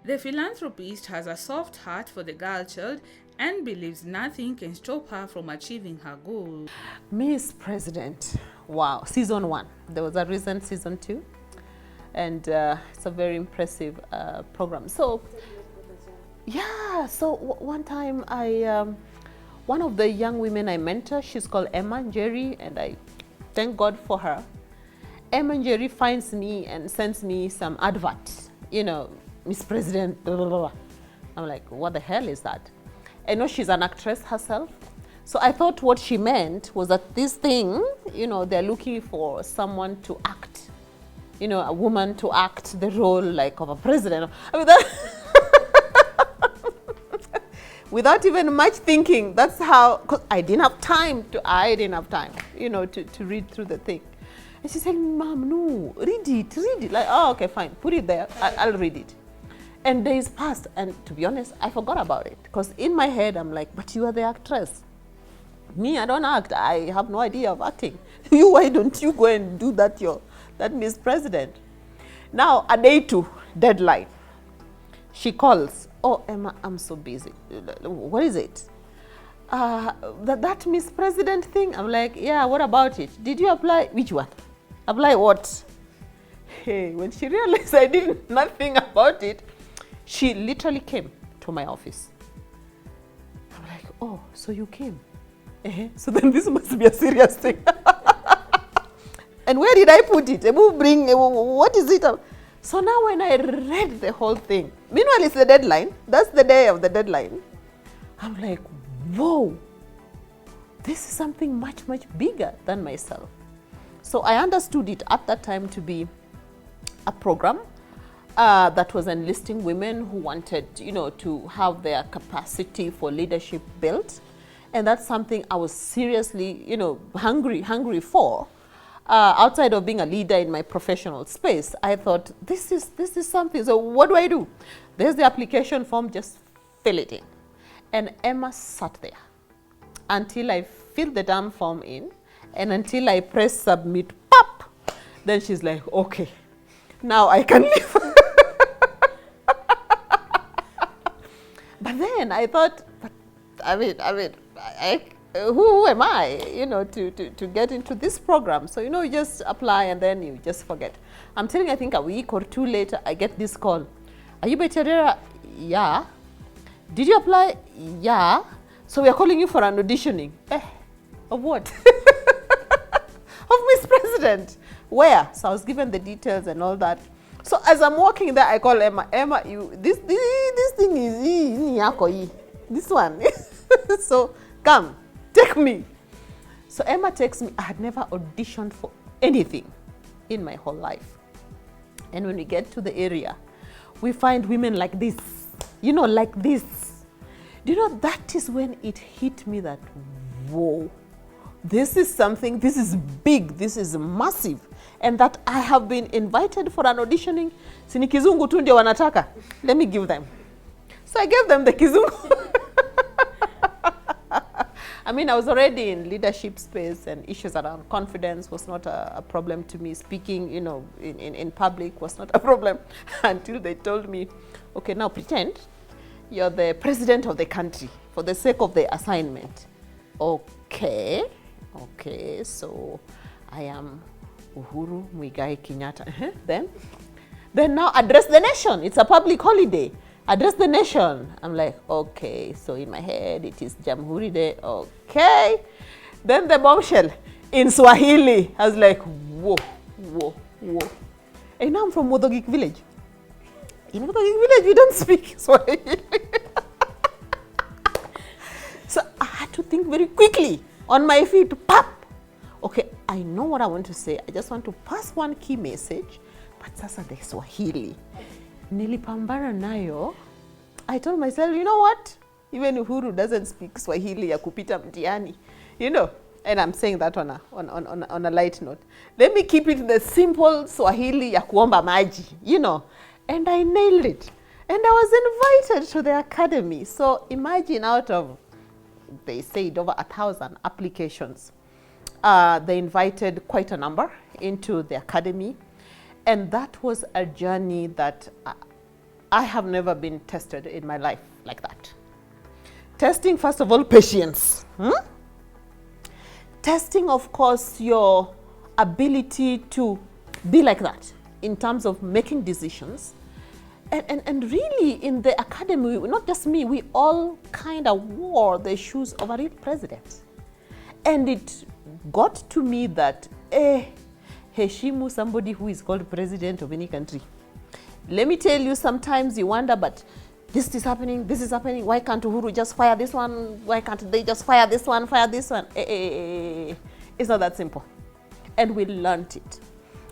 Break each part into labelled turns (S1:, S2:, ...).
S1: The philanthropist has a soft heart for the girl child and believes nothing can stop her from achieving her goal.
S2: Miss President, wow, season 1. There was a recent season 2, and it's a very impressive program. So, yeah, so one time one of the young women I mentor, she's called Emma Jerry, and I thank God for her. Emma Jerry finds me and sends me some advert, Miss President, blah, blah, blah. I'm like, what the hell is that? I know she's an actress herself. So I thought what she meant was that this thing, they're looking for someone to act, a woman to act the role like of a president. I mean, that without even much thinking, that's how, because I didn't have time, to read through the thing. And she said, Mom, no, read it. Like, oh, okay, fine, put it there, I'll read it. And days passed, and to be honest, I forgot about it. Because in my head, I'm like, but you are the actress. Me, I don't act. I have no idea of acting. Why don't you go and do that Miss President? Now, a day 2, deadline. She calls. Oh, Emma, I'm so busy. What is it? That Miss President thing? I'm like, yeah, what about it? Did you apply? Which one? Apply what? Hey, when she realized I did nothing about it, she literally came to my office. I'm like, oh, so you came? So then this must be a serious thing. And where did I put it? What is it? So now when I read the whole thing, meanwhile it's the deadline, that's the day of the deadline, I'm like, whoa, this is something much, much bigger than myself. So I understood it at that time to be a program that was enlisting women who wanted, to have their capacity for leadership built. And that's something I was seriously, hungry for. Outside of being a leader in my professional space, I thought, this is something. So what do? There's the application form, just fill it in. And Emma sat there until I filled the damn form in, and until I press submit, pop. Then she's like, okay, now I can leave. But then I thought, who am I, to get into this program? So, you just apply and then you just forget. I'm telling you, I think a week or 2 later, I get this call. Are you by Adera? Yeah. Did you apply? Yeah. So we are calling you for an auditioning. Of what? Of Miss President. Where? So I was given the details and all that. So as I'm walking there, I call Emma. Emma, this thing is this one. So come, take me. So Emma takes me. I had never auditioned for anything in my whole life. And when we get to the area, we find women like this, like this. That is when it hit me that, whoa, this is something, this is big, this is massive. And that I have been invited for an auditioning. Sini kizungu tu ndio wanataka. Let me give them. So I gave them the kizungu. I mean, I was already in leadership space, and issues around confidence was not a problem to me. Speaking, in public was not a problem until they told me, okay, now pretend you're the president of the country for the sake of the assignment. Okay, so I am Uhuru Muigai Kenyatta. Then now address the nation. It's a public holiday. Address the nation. I'm like, okay. So in my head, it is Jamhuri Day. Okay. Then the bombshell in Swahili. I was like, whoa. And now I'm from Modogik village. In Modogik village, we don't speak Swahili. So I had to think very quickly on my feet. Pop. Okay, I know what I want to say. I just want to pass one key message. But sasa the Swahili. Nilipambana nayo. I told myself, you know what? Even Uhuru doesn't speak Swahili ya kupita mtihani. And I'm saying that on a light note. Let me keep it the simple Swahili ya kuomba maji, And I nailed it. And I was invited to the academy. So imagine out of, they said, over 1,000 applications. They invited quite a number into the academy. And that was a journey that I have never been tested in my life like that. Testing, first of all, patience. Testing, of course, your ability to be like that in terms of making decisions. And really, in the academy, not just me, we all kind of wore the shoes of a real president. And it got to me that, heshimu somebody who is called president of any country. Let me tell you, sometimes you wonder, but this is happening, why can't Uhuru just fire this one? Why can't they just fire this one, It's not that simple. And we learned it.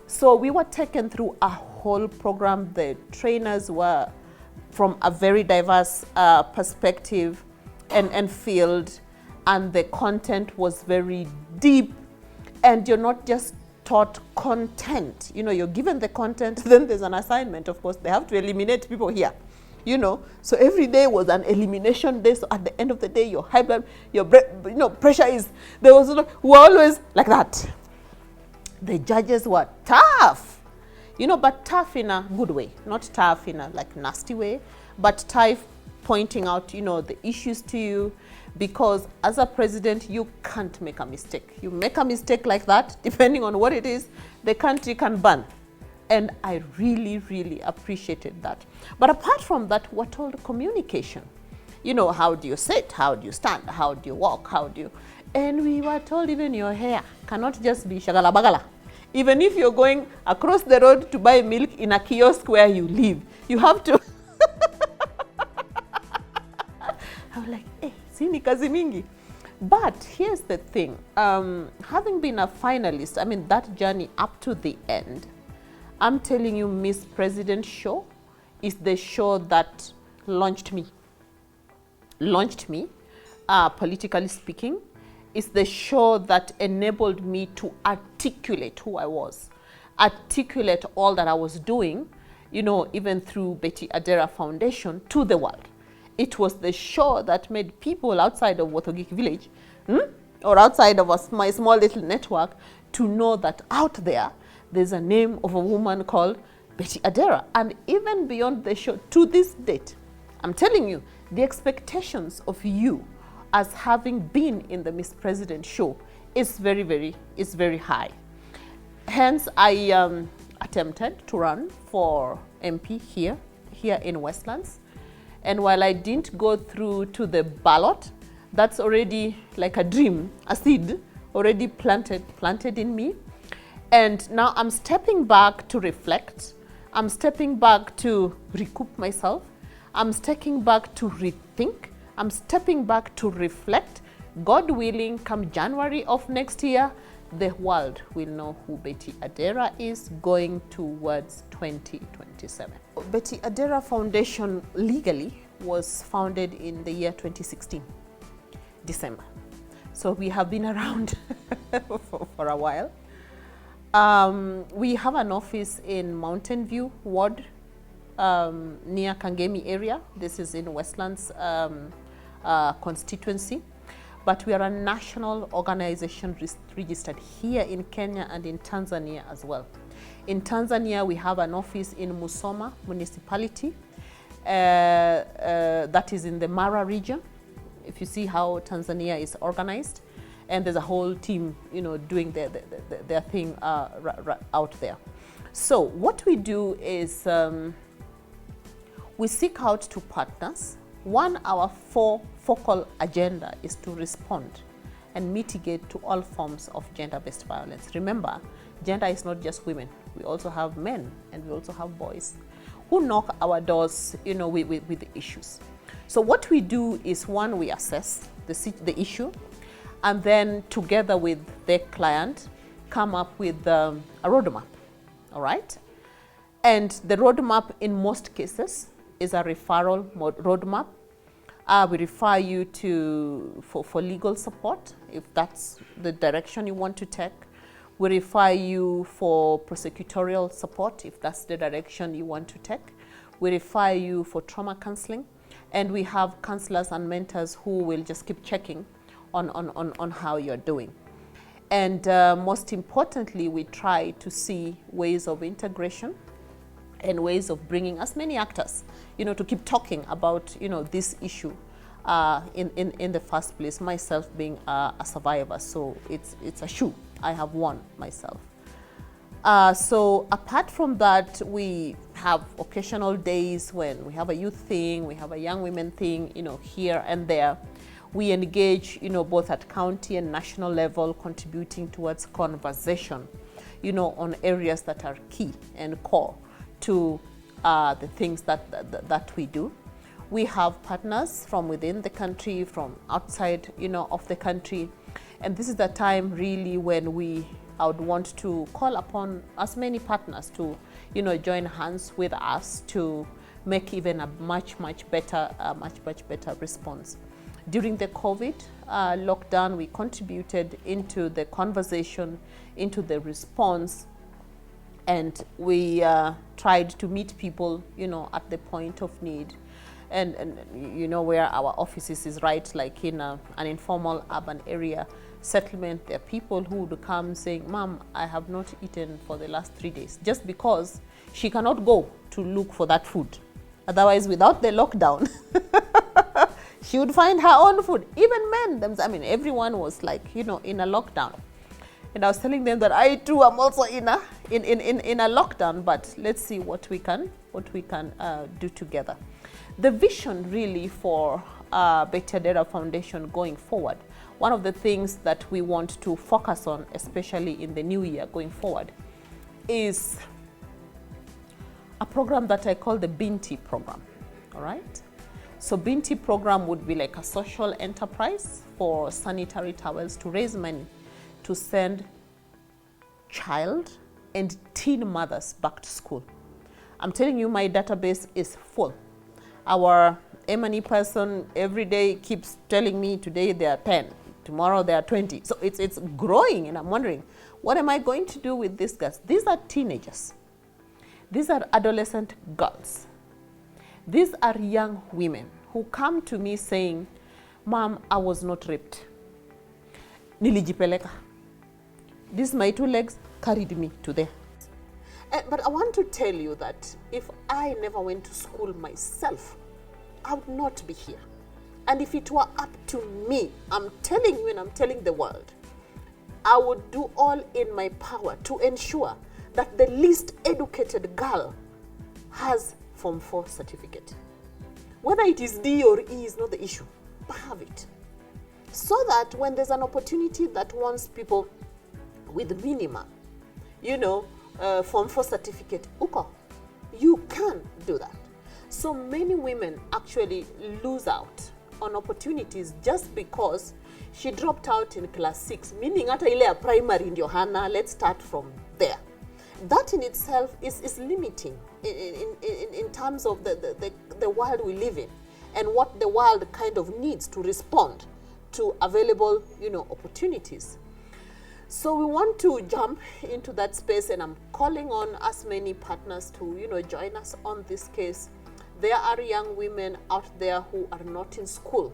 S2: So we were taken through a whole program. The trainers were from a very diverse perspective and field, and the content was very deep. And you're not just taught content. You know, you're given the content, then there's an assignment. Of course, they have to eliminate people here. You know, so every day was an elimination day. So at the end of the day, your high blood, your pressure is, there was, were always like that. The judges were tough, but tough in a good way, not tough in a like nasty way, but tough pointing out, the issues to you, because as a president, you can't make a mistake. You make a mistake like that, depending on what it is, the country can burn. And I really, really appreciated that. But apart from that, we're told communication. How do you sit? How do you stand? How do you walk? And we were told even your hair cannot just be shagala bagala. Even if you're going across the road to buy milk in a kiosk where you live, you have to. I'm like, sini kazi mingi. But here's the thing. Having been a finalist, that journey up to the end, I'm telling you, Miss President show is the show that launched me. Politically speaking. It's the show that enabled me to articulate who I was, articulate all that I was doing, even through Betty Adera Foundation to the world. It was the show that made people outside of Wotogik village, or outside of my small little network, to know that out there's a name of a woman called Betty Adera. And even beyond the show, to this date, I'm telling you, the expectations of you as having been in the Miss President show is very, very high. Hence, I attempted to run for MP here in Westlands. And while I didn't go through to the ballot, that's already like a dream, a seed already planted in me. And now I'm stepping back to reflect. I'm stepping back to recoup myself. I'm stepping back to rethink. I'm stepping back to reflect. God willing, come January of next year, the world will know who Betty Adera is going towards 2027. Betty Adera Foundation legally was founded in the year 2016, December. So we have been around for a while. We have an office in Mountain View Ward, near Kangemi area. This is in Westlands constituency. But we are a national organization registered here in Kenya and in Tanzania as well. In Tanzania, we have an office in Musoma municipality, that is in the Mara region. If you see how Tanzania is organized, and there's a whole team, doing their thing out there. So what we do is we seek out to partners. Our focal agenda is to respond and mitigate to all forms of gender-based violence. Remember, gender is not just women. We also have men and we also have boys who knock our doors, with the issues. So what we do is, one, we assess the issue, and then together with the client, come up with a roadmap, all right? And the roadmap in most cases is a referral roadmap. We refer you for legal support, if that's the direction you want to take. We refer you for prosecutorial support, if that's the direction you want to take. We refer you for trauma counseling. And we have counselors and mentors who will just keep checking on how you're doing. And most importantly, we try to see ways of integration and ways of bringing as many actors, to keep talking about, this issue in the first place, myself being a survivor. So it's a shoe I have won myself. So apart from that, we have occasional days when we have a youth thing, we have a young women thing, here and there. We engage, both at county and national level, contributing towards conversation, on areas that are key and core to the things that we do. We have partners from within the country, from outside, of the country. And this is the time really when I would want to call upon as many partners to, join hands with us to make even a much better response. During the COVID lockdown, we contributed into the conversation, into the response, and we tried to meet people, at the point of need. And where our offices is right, like in an informal urban area settlement, there are people who would come saying, "Mom, I have not eaten for the last 3 days," just because she cannot go to look for that food. Otherwise, without the lockdown, she would find her own food. Even men, everyone was like, in a lockdown. And I was telling them that I too am also in a lockdown, but let's see what we can do together. The vision really for Betty Adera Foundation going forward, one of the things that we want to focus on, especially in the new year going forward, is a program that I call the Binti program. All right. So Binti program would be like a social enterprise for sanitary towels to raise money to send child and teen mothers back to school. I'm telling you, my database is full. Our M&E person every day keeps telling me today they are 10, tomorrow they are 20. So it's growing, and I'm wondering, what am I going to do with these girls? These are teenagers. These are adolescent girls. These are young women who come to me saying, "Mom, I was not raped. Nilijipeleka. These my 2 legs carried me to there." But I want to tell you that if I never went to school myself, I would not be here. And if it were up to me, I'm telling you and I'm telling the world, I would do all in my power to ensure that the least educated girl has Form 4 certificate. Whether it is D or E is not the issue, but have it. So that when there's an opportunity that wants people with minimum, Form 4 certificate, you can do that. So many women actually lose out on opportunities just because she dropped out in class 6, meaning hata ile ya primary ndio hana. Let's start from there. That in itself is limiting in terms of the world we live in and what the world kind of needs to respond to available, opportunities. So we want to jump into that space, and I'm calling on as many partners to, join us on this case. There are young women out there who are not in school,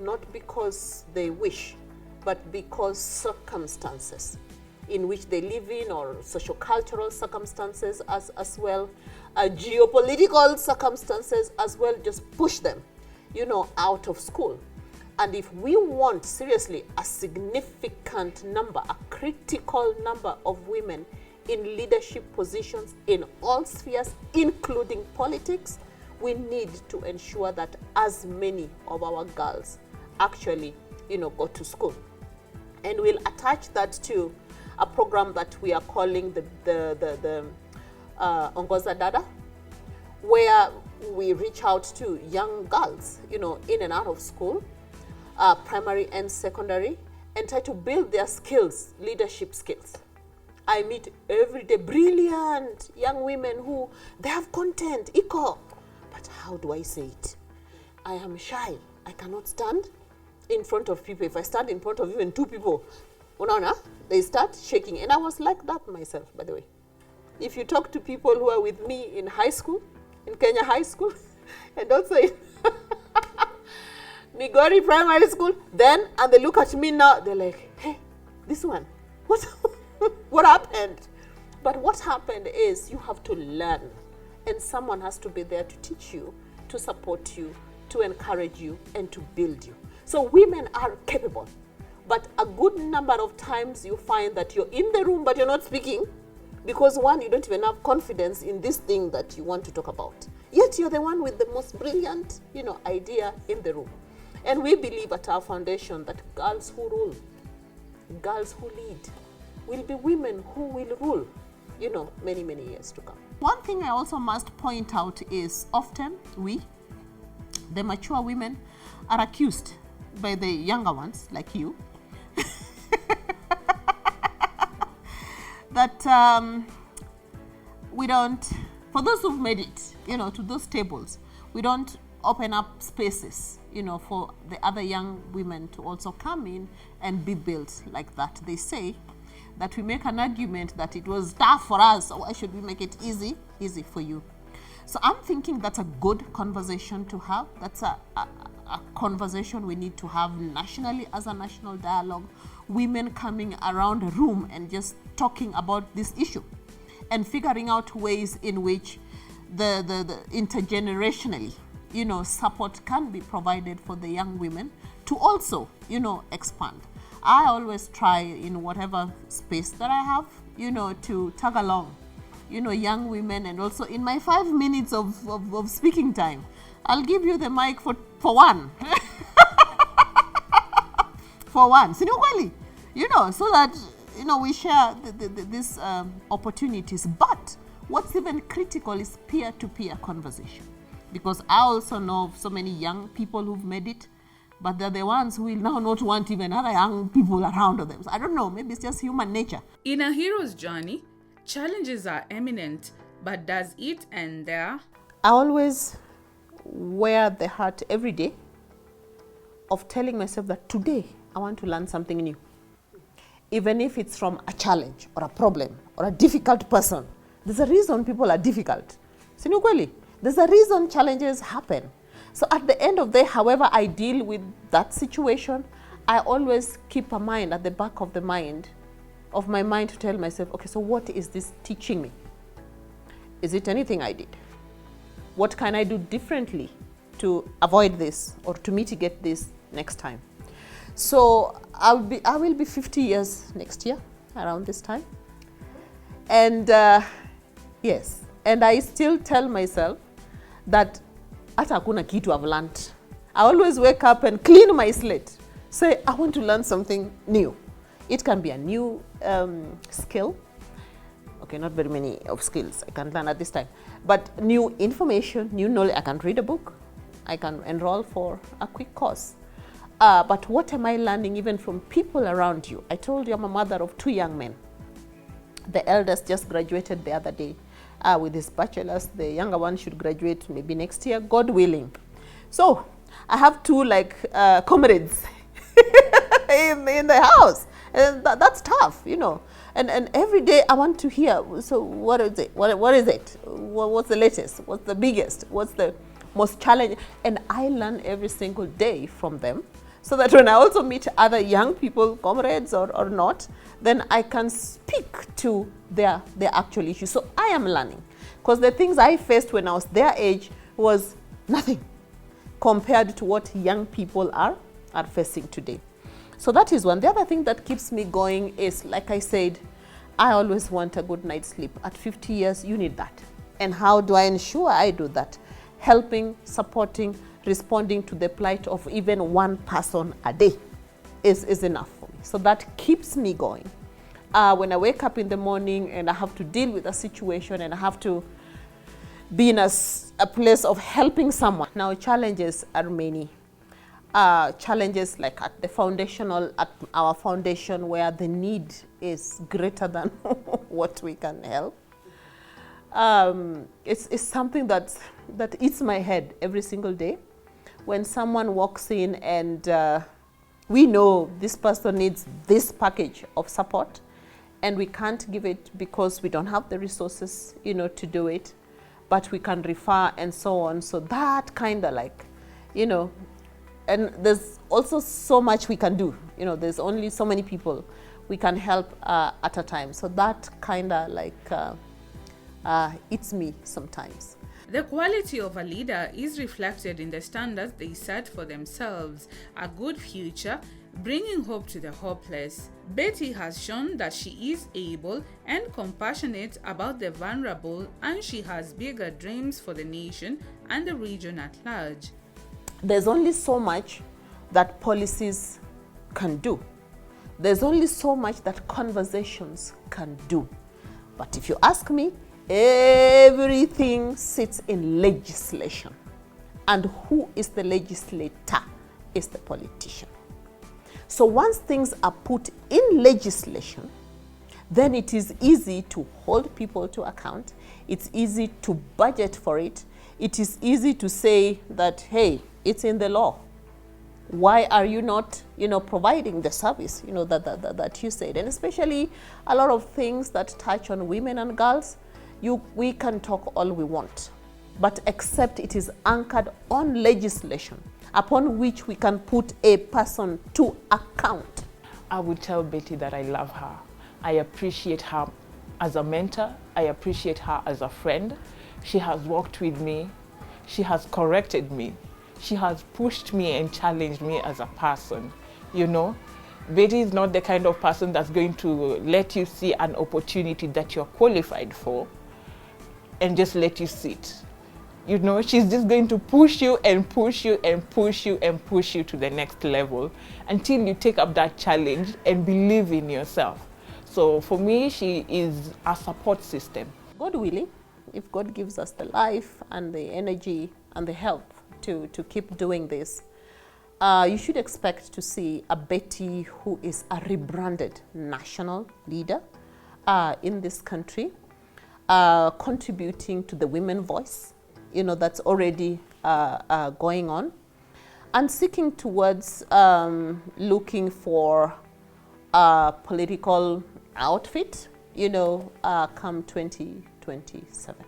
S2: not because they wish, but because circumstances in which they live in, or socio-cultural circumstances as well, geopolitical circumstances as well, just push them, out of school. And if we want, seriously, a significant number, a critical number of women in leadership positions in all spheres, including politics, we need to ensure that as many of our girls actually, go to school. And we'll attach that to a program that we are calling the Ongoza Dada, where we reach out to young girls, in and out of school, primary and secondary, and try to build their skills, leadership skills. I meet every day brilliant young women who, they have content, but how do I say it? I am shy. I cannot stand in front of people. If I stand in front of even 2 people, they start shaking. And I was like that myself, by the way. If you talk to people who are with me in high school, in Kenya high school, and also in Migori primary school, and they look at me now, they're like, "Hey, this one, what happened?" But what happened is you have to learn and someone has to be there to teach you, to support you, to encourage you, and to build you. So women are capable, but a good number of times you find that you're in the room but you're not speaking because one, you don't even have confidence in this thing that you want to talk about. Yet you're the one with the most brilliant, idea in the room. And we believe at our foundation that girls who rule, girls who lead, will be women who will rule, many, many years to come. One thing I also must point out is often we, the mature women, are accused by the younger ones, like you, that we don't, for those who've made it, to those tables, we don't open up spaces, for the other young women to also come in and be built like that. They say that we make an argument that it was tough for us, so why should we make it easy for you? So I'm thinking that's a good conversation to have. That's a conversation we need to have nationally as a national dialogue. Women coming around a room and just talking about this issue and figuring out ways in which the intergenerationally, support can be provided for the young women to also, expand. I always try in whatever space that I have, to tag along, young women, and also in my 5 minutes of speaking time, I'll give you the mic for one. For one. So that, we share these opportunities. But what's even critical is peer-to-peer conversation. Because I also know of so many young people who've made it, but they're the ones who will now not want even other young people around them. So I don't know, maybe it's just human nature.
S1: In a hero's journey, challenges are eminent, but does it end there?
S2: I always wear the heart every day of telling myself that today I want to learn something new. Even if it's from a challenge or a problem or a difficult person. There's a reason people are difficult. Sinukweli, there's a reason challenges happen. So at the end of the day, however I deal with that situation, I always keep a mind at the back of my mind to tell myself, okay, so what is this teaching me? Is it anything I did? What can I do differently to avoid this or to mitigate this next time? So I will be 50 years next year, around this time. And yes, and I still tell myself that hata hakuna kitu I've learned. I always wake up and clean my slate. Say, I want to learn something new. It can be a new skill. Okay, not very many of skills I can learn at this time. But new information, new knowledge. I can read a book. I can enroll for a quick course. But what am I learning even from people around you? I told you I'm a mother of 2 young men. The eldest just graduated the other day with his bachelor's. The younger one should graduate maybe next year, God willing. So I have 2 comrades in the house. And that's tough, And every day I want to hear, so what is it? What is it? What's the latest? What's the biggest? What's the most challenging? And I learn every single day from them, so that when I also meet other young people, comrades or not, then I can speak to their actual issues. So I am learning, because the things I faced when I was their age was nothing compared to what young people are facing today. So that is one. The other thing that keeps me going is, like I said, I always want a good night's sleep. At 50 years, you need that. And how do I ensure I do that? Helping, supporting, responding to the plight of even one person a day is enough for me. So that keeps me going. When I wake up in the morning and I have to deal with a situation and I have to be in a place of helping someone. Now, challenges are many. Challenges like at the foundational, at our foundation, where the need is greater than what we can help. It's something that eats my head every single day. When someone walks in and we know this person needs this package of support, and we can't give it because we don't have the resources, to do it, but we can refer and so on. So that kind of and there's also so much we can do. There's only so many people we can help at a time. So that kind of eats me sometimes.
S1: The quality of a leader is reflected in the standards they set for themselves: a good future, bringing hope to the hopeless. Betty has shown that she is able and compassionate about the vulnerable, and she has bigger dreams for the nation and the region at large.
S2: There's only so much that policies can do. There's only so much that conversations can do. But if you ask me, everything sits in legislation. And who is the legislator? Is the politician. So once things are put in legislation, then it is easy to hold people to account. It's easy to budget for it. It is easy to say that, hey, it's in the law. Why are you not, providing the service, that you said? And especially a lot of things that touch on women and girls, we can talk all we want, but except it is anchored on legislation upon which we can put a person to account.
S3: I would tell Betty that I love her. I appreciate her as a mentor. I appreciate her as a friend. She has walked with me. She has corrected me. She has pushed me and challenged me as a person, Betty is not the kind of person that's going to let you see an opportunity that you're qualified for and just let you sit. She's just going to push you and push you and push you and push you to the next level until you take up that challenge and believe in yourself. So for me, she is a support system.
S2: God willing, if God gives us the life and the energy and the health to keep doing this, you should expect to see a Betty who is a rebranded national leader in this country, contributing to the women voice, that's already going on, and seeking towards looking for a political outfit, come 2027.